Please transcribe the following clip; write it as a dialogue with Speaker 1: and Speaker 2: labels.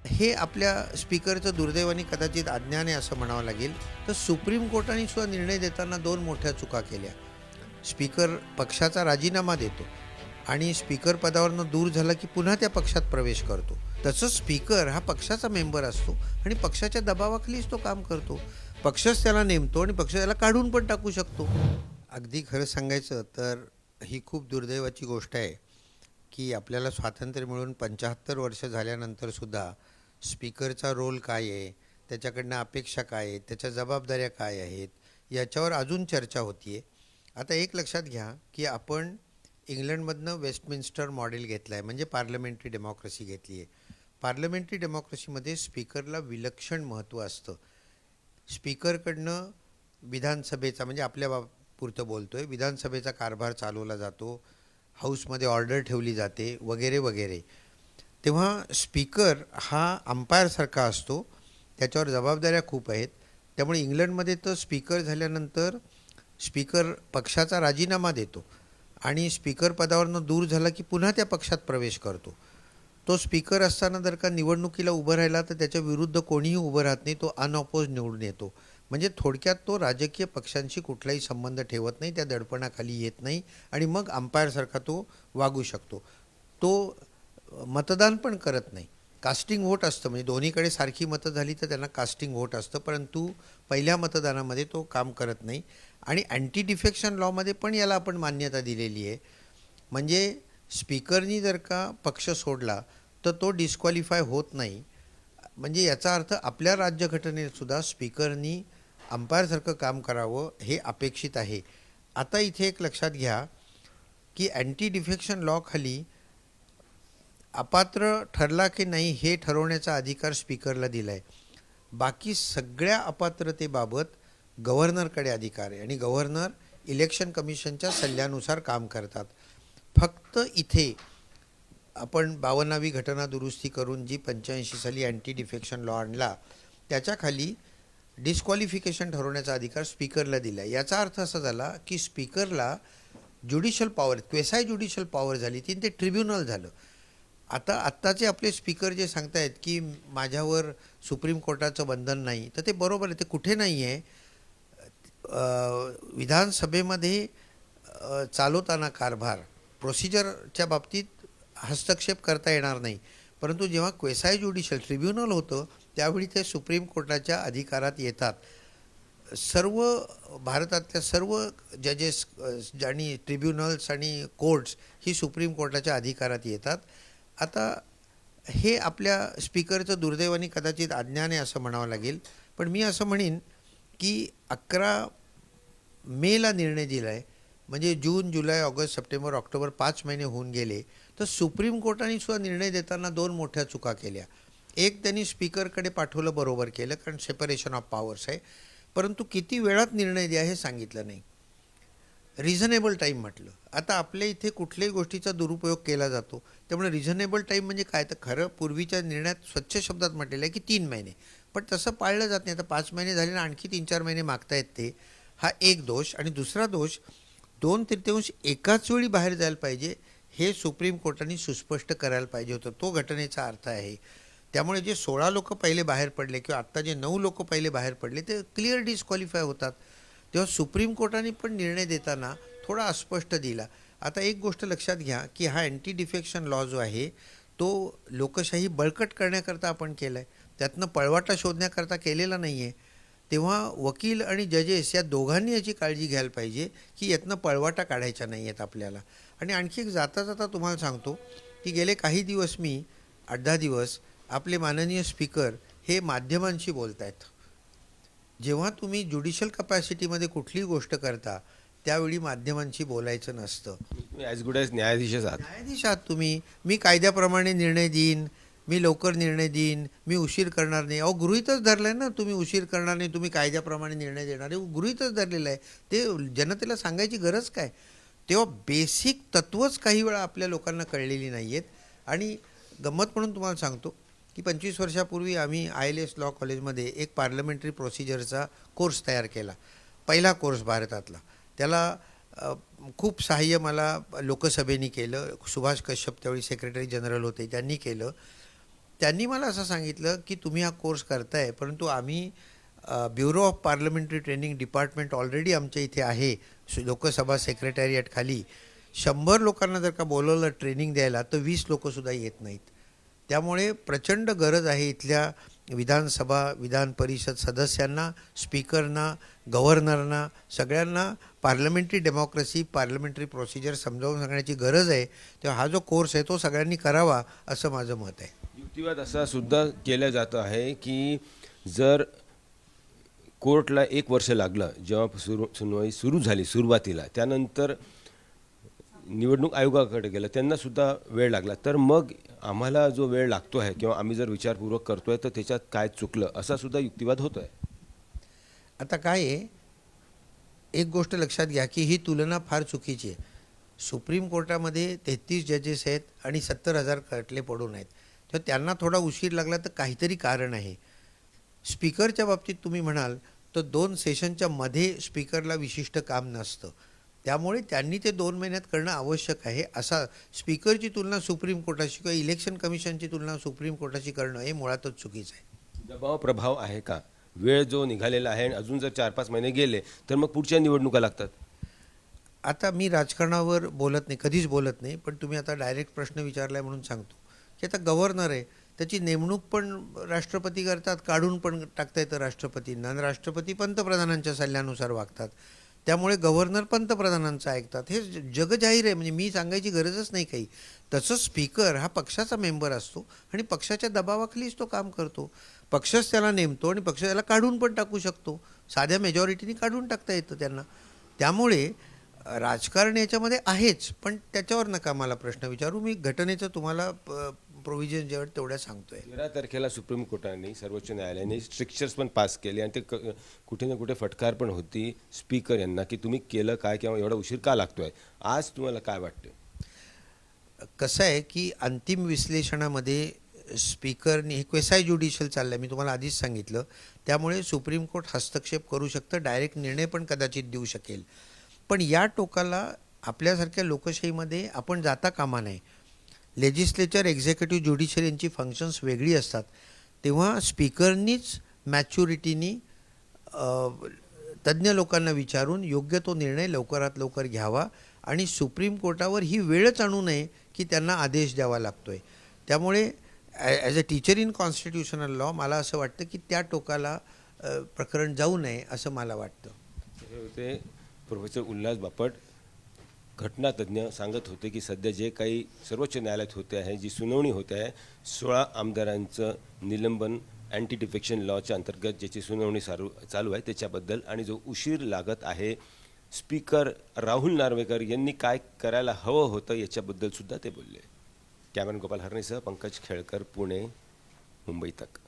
Speaker 1: हे आपल्या स्पीकरचं दुर्दैवाने कदाचित अज्ञान आहे असं म्हणावं लागेल. तर सुप्रीम कोर्टाने सुद्धा निर्णय देताना दोन मोठ्या चुका केल्या. स्पीकर पक्षाचा राजीनामा देतो आणि स्पीकर पदावरनं दूर झाला की पुन्हा त्या पक्षात प्रवेश करतो. तसंच स्पीकर हा पक्षाचा मेंबर असतो आणि पक्षाच्या दबावाखालीच तो काम करतो. पक्षच त्याला नेमतो आणि पक्ष त्याला काढून पण टाकू शकतो. अगदी खरं सांगायचं तर ही खूप दुर्दैवाची गोष्ट आहे की आपल्याला स्वातंत्र्य मिळून 75 वर्ष झाल्यानंतर सुद्धा स्पीकरचा रोल काय आहे, त्याच्याकडनं अपेक्षा काय आहेत, त्याच्या जबाबदाऱ्या काय आहेत, याच्यावर अजून चर्चा होती आहे. आता एक लक्षात घ्या की आपण इंग्लंडमधनं वेस्टमिन्स्टर मॉडेल घेतलं आहे, म्हणजे पार्लमेंटरी डेमोक्रेसी घेतली आहे. पार्लमेंटरी डेमोक्रेसीमध्ये स्पीकरला विलक्षण महत्त्व असतं. स्पीकरकडनं विधानसभेचा, म्हणजे आपल्या पुरतं बोलतो आहे, विधानसभेचा कारभार चालवला जातो, हाऊसमध्ये ऑर्डर ठेवली जाते वगैरे वगैरे. तेव्हा स्पीकर हा अंपायरसारखा असतो, त्याच्यावर जबाबदाऱ्या खूप आहेत. त्यामुळे इंग्लंडमध्ये तर स्पीकर झाल्यानंतर स्पीकर पक्षाचा राजीनामा देतो आणि स्पीकर पदावरनं दूर झाला की पुन्हा त्या पक्षात प्रवेश करतो. तो स्पीकर असताना जर का निवडणुकीला उभं राहिला तर त्याच्या विरुद्ध कोणीही उभं राहत नाही, तो अनअपोज निवडून येतो. म्हणजे थोडक्यात तो राजकीय पक्षांशी कुठलाही संबंध ठेवत नाही, त्या दडपणाखाली येत नाही आणि मग अंपायरसारखा तो वागू शकतो. तो मतदान पण करत नाही, कास्टिंग व्होट असतं, म्हणजे दोन्हीकडे सारखी मतं झाली तर त्यांना कास्टिंग व्होट असतं, परंतु पहिल्या मतदानामध्ये तो काम करत नाही. आणि अँटी डिफेक्शन लॉमध्ये पण याला आपण मान्यता दिलेली आहे. म्हणजे स्पीकरनी जर का पक्ष सोडला तर तो डिस्क्वालिफाय होत नाही. म्हणजे याचा अर्थ आपल्या राज्यघटनेत सुद्धा स्पीकरनी अंपायरसारखं काम करावं हे अपेक्षित आहे. आता इथे एक लक्षात घ्या की अँटी डिफेक्शन लॉ खाली अपात्र ठरला की नाही हे ठरवण्याचा अधिकार स्पीकरला दिला आहे. बाकी सगळ्या अपात्रतेबाबत गव्हर्नरकडे अधिकार आहे आणि गव्हर्नर इलेक्शन कमिशनच्या सल्ल्यानुसार काम करतात. फक्त इथे आपण 52वी घटना दुरुस्ती करून जी 85 साली अँटी डिफेक्शन लॉ आणला त्याच्याखाली डिस्क्वालिफिकेशन ठरवण्याचा अधिकार स्पीकरला दिला आहे. याचा अर्थ असा झाला की स्पीकरला ज्युडिशियल पॉवर, क्वेसाय ज्युडिशियल पॉवर झाली ती, ते ट्रिब्युनल झालं. आत्ताचे आपले स्पीकर जे सांगतायत की माझ्यावर सुप्रीम कोर्टाचं बंधन नाही, तर ते बरोबर आहे, ते कुठे नाही आहे. विधानसभेमध्ये चालवताना कारभार प्रोसिजरच्या बाबतीत हस्तक्षेप करता येणार नाही, परंतु जेव्हा क्वेसाय ज्युडिशियल ट्रिब्युनल होतं त्यावेळी ते सुप्रीम कोर्टाच्या अधिकारात येतात. सर्व भारतातल्या सर्व जजेस आणि ट्रिब्युनल्स आणि कोर्ट्स ही सुप्रीम कोर्टाच्या अधिकारात येतात. आता हे आपल्या स्पीकरचं दुर्दैवाने कदाचित अज्ञान आहे असं म्हणावं लागेल, पण मी असं म्हणेन की 11 मेला निर्णय दिला आहे, म्हणजे जून, जुलै, ऑगस्ट, सप्टेंबर, ऑक्टोबर 5 महिने होऊन गेले. तर सुप्रीम कोर्टाने सुद्धा निर्णय देताना दोन मोठ्या चुका केल्या. एक, त्यांनी स्पीकरकडे पाठवलं, बरोबर केलं, कारण सेपरेशन ऑफ पॉवर्स आहे, परंतु किती वेळात निर्णय द्या हे सांगितलं नाही. रिझनेबल टाईम म्हटलं. आता आपल्या इथे कुठल्याही गोष्टीचा दुरुपयोग केला जातो, त्यामुळे रिझनेबल टाईम म्हणजे काय, तर खरं पूर्वीच्या निर्णयात स्वच्छ शब्दात म्हटलेलं आहे की 3 महिने, पण तसं पाळलं जात नाही. आता 5 महिने झाले ना, आणखी 3-4 महिने मागतायत ते. हा एक दोष. आणि दुसरा दोष, 2/3 एकाच वेळी बाहेर जायला पाहिजे हे सुप्रीम कोर्टाने सुस्पष्ट करायला पाहिजे होतं. तो घटनेचा अर्थ आहे. त्यामुळे जे 16 लोक पहिले बाहेर पडले किंवा आत्ता जे 9 लोक पहिले बाहेर पडले ते क्लिअर डिस्क्वालिफाय होतात. तेव्हा सुप्रीम कोर्टाने पण निर्णय देताना थोडा अस्पष्ट दिला. आता एक गोष्ट लक्षात घ्या की हा अँटी डिफेक्शन लॉ जो आहे तो लोकशाही बळकट करण्याकरता आपण केला आहे, त्यातनं पळवाटा शोधण्याकरता केलेला नाही आहे. तेव्हा वकील आणि जजेस या दोघांनी याची काळजी घ्यायला पाहिजे की यातनं पळवाटा काढायचा नाही आहेत आपल्याला. आणि आणखी एक जाता जाता तुम्हाला सांगतो की गेले काही दिवस मी 8-10 दिवस आपले माननीय स्पीकर हे माध्यमांशी बोलत आहेत. जेव्हा तुम्ही ज्युडिशियल कपॅसिटीमध्ये कुठलीही गोष्ट करता त्यावेळी माध्यमांशी बोलायचं नसतं.
Speaker 2: ॲज गुड ॲज न्यायाधीशच आहात.
Speaker 1: न्यायाधीश आहात तुम्ही. मी कायद्याप्रमाणे निर्णय देईन, मी लवकर निर्णय देईन, मी उशीर करणार नाही. अहो, गृहीतच धरलं आहे ना, तुम्ही उशीर करणार नाही, तुम्ही कायद्याप्रमाणे निर्णय देणार आहे, गृहीतच धरलेलं आहे. ते जनतेला सांगायची गरज काय. तेव्हा बेसिक तत्त्वच काही वेळा आपल्या लोकांना कळलेली नाही आहेत. आणि गंमत म्हणून तुम्हाला सांगतो की 25 वर्षापूर्वी आम्ही ILS लॉ कॉलेजमध्ये एक पार्लमेंटरी प्रोसिजरचा कोर्स तयार केला, पहिला कोर्स भारतातला. त्याला खूप सहाय्य मला लोकसभेने केलं, सुभाष कश्यप त्यावेळी सेक्रेटरी जनरल होते, त्यांनी केलं. त्यांनी मला असं सांगितलं की तुम्ही हा कोर्स करताय, परंतु आम्ही bureau of parliamentary training department already आमच्या इथे आहे लोकसभा सेक्रेटॅरिएट खाली. 100 लोकांना जर का बोलवलं ट्रेनिंग द्यायला तर 20 लोकंसुद्धा येत नाहीत. त्यामुळे प्रचंड गरज आहे इथल्या विधानसभा विधान परिषद सदस्यांना, स्पीकरना, गव्हर्नरना, सगळ्यांना पार्लमेंटरी डेमोक्रेसी, पार्लमेंटरी प्रोसिजर समजावून सांगण्याची गरज आहे. तेव्हा हा जो कोर्स आहे तो सगळ्यांनी करावा असं माझं मत आहे.
Speaker 2: युक्तिवाद असा सुद्धा केला जात आहे की जर कोर्टला 1 वर्ष लागलं जेव्हा सुनवाई सुरू झाली सुरुवातीला, त्यानंतर निवडणूक आयोगाकडे गेलं त्यांना सुद्धा वेळ लागला, तर मग आम्हाला जो वेळ लागतो आहे किंवा आम्ही जर विचारपूर्वक करतोय तर त्याच्यात काय चुकलं असा सुद्धा युक्तिवाद होतोय.
Speaker 1: आता काय आहे, एक गोष्ट लक्षात घ्या की ही तुलना फार चुकीची आहे. सुप्रीम कोर्टामध्ये 33 जजेस आहेत आणि 70,000 खटले पडून आहेत. तर त्यांना थोडा उशीर लागला तर काहीतरी कारण आहे. स्पीकरच्या बाबतीत तुम्ही म्हणाल तर 2 सेशनच्या मध्ये स्पीकरला विशिष्ट काम नसतं. त्यामुळे त्यांनी ते 2 महिन्यात करणं आवश्यक आहे. असा स्पीकरची तुलना सुप्रीम कोर्टाशी किंवा इलेक्शन कमिशनची तुलना सुप्रीम कोर्टाशी करणं हे मुळातच चुकीचं आहे.
Speaker 2: दबाव प्रभाव आहे का? वेळ जो निघालेला आहे आणि अजून जर 4-5 महिने गेले तर मग पुढच्या निवडणुका लागतात.
Speaker 1: आता मी राजकारणावर बोलत नाही, कधीच बोलत नाही, पण तुम्ही आता डायरेक्ट प्रश्न विचारलाय म्हणून सांगतो की आता गव्हर्नर आहे, त्याची नेमणूक पण राष्ट्रपती करतात, काढून पण टाकता येतं राष्ट्रपतींना, आणि राष्ट्रपती पंतप्रधानांच्या सल्ल्यानुसार वागतात. त्यामुळे गव्हर्नर पंतप्रधानांचं ऐकतात. हे जगजाहीर आहे, म्हणजे मी सांगायची गरजच नाही काही. तसंच स्पीकर हा पक्षाचा मेंबर असतो आणि पक्षाच्या दबावाखालीच तो काम करतो. पक्षच त्याला नेमतो आणि पक्ष त्याला काढून पण टाकू शकतो. साध्या मेजॉरिटीने काढून टाकता येतं त्यांना. त्यामुळे राजकारण याच्यामध्ये आहेच, पण त्याच्यावर नका मला प्रश्न विचारू. मी घटनेचं तुम्हाला प्रोव्हिजन जेव्हा तेवढ्या सांगतोय.
Speaker 2: 13 तारखेला सुप्रीम कोर्टाने सर्वोच्च न्यायालयाने स्ट्रिक्चर्स पण पास केले आणि ते कुठे ना कुठे फटकार पण होती स्पीकर यांना की तुम्ही केलं काय किंवा एवढा उशीर का लागतोय. आज तुम्हाला काय वाटतं?
Speaker 1: कसं आहे की अंतिम विश्लेषणामध्ये स्पीकरनी हे क्वेसाय ज्युडिशियल चाललं आहे, मी तुम्हाला आधीच सांगितलं. त्यामुळे सुप्रीम कोर्ट हस्तक्षेप करू शकतं, डायरेक्ट निर्णय पण कदाचित देऊ शकेल. पण या टोकाला आपल्यासारख्या लोकशाहीमध्ये आपण जाता कामा नये. लेजिस्लेचर, एक्झिक्युटिव्ह, ज्युडिशियल यांची फंक्शन्स वेगळी असतात. तेव्हा स्पीकरनीच मॅच्युरिटीनी तज्ज्ञ लोकांना विचारून योग्य तो निर्णय लवकरात लवकर घ्यावा आणि सुप्रीम कोर्टावर ही वेळच आणू नये की त्यांना आदेश द्यावा लागतोय. त्यामुळे as a teacher in constitutional law मला असं वाटतं की त्या टोकाला प्रकरण जाऊ नये असं मला वाटतं.
Speaker 2: हे होते प्रोफेसर उल्हास बापट, घटनातज्ञ, सांगत होते की सध्या जे काही सर्वोच्च न्यायालयात होते आहे, जी सुनावणी होते आहे 16 आमदारांचं निलंबन अँटी डिफेक्शन लॉच्या अंतर्गत ज्याची सुनावणी चालू आहे त्याच्याबद्दल, आणि जो उशीर लागत आहे स्पीकर राहुल नार्वेकर यांनी काय करायला हवं होतं याच्याबद्दल सुद्धा ते बोलले. कॅमेरामॅन गोपाल हरणेसह पंकज खेळकर, पुणे, मुंबई तक.